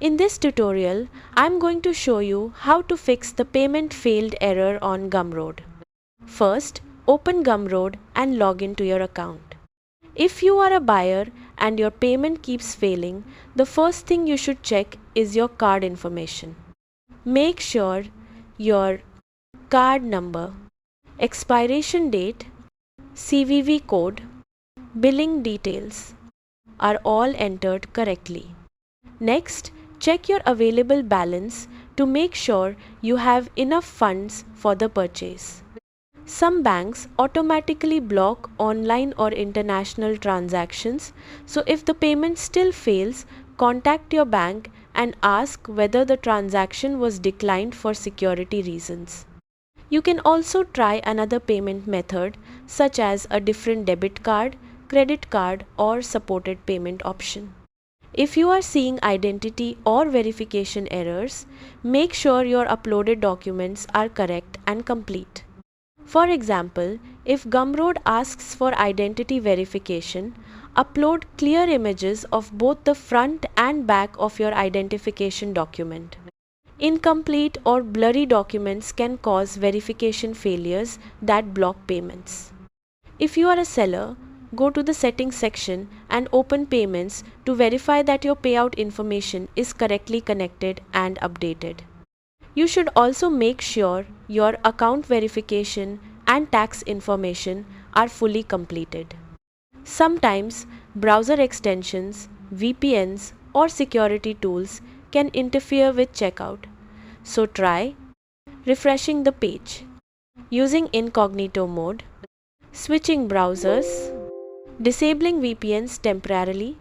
In this tutorial, I'm going to show you how to fix the payment failed error on Gumroad. First, open Gumroad and log into your account. If you are a buyer and your payment keeps failing, the first thing you should check is your card information. Make sure your card number, expiration date, CVV code, billing details are all entered correctly. Next, check your available balance to make sure you have enough funds for the purchase. Some banks automatically block online or international transactions, so if the payment still fails, contact your bank and ask whether the transaction was declined for security reasons. You can also try another payment method such as a different debit card, credit card, or supported payment option. If you are seeing identity or verification errors, make sure your uploaded documents are correct and complete. For example, if Gumroad asks for identity verification, upload clear images of both the front and back of your identification document. Incomplete or blurry documents can cause verification failures that block payments. If you are a seller, go to the settings section and open payments to verify that your payout information is correctly connected and updated. You should also make sure your account verification and tax information are fully completed. Sometimes browser extensions, VPNs, or security tools can interfere with checkout. So try refreshing the page, using incognito mode, switching browsers, disabling VPNs temporarily.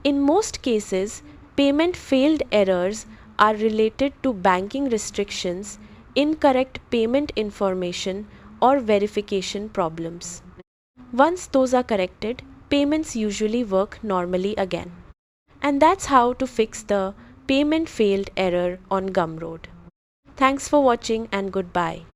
In most cases, payment failed errors are related to banking restrictions, incorrect payment information, or verification problems. Once those are corrected, payments usually work normally again. And that's how to fix the payment failed error on Gumroad. Thanks for watching and goodbye.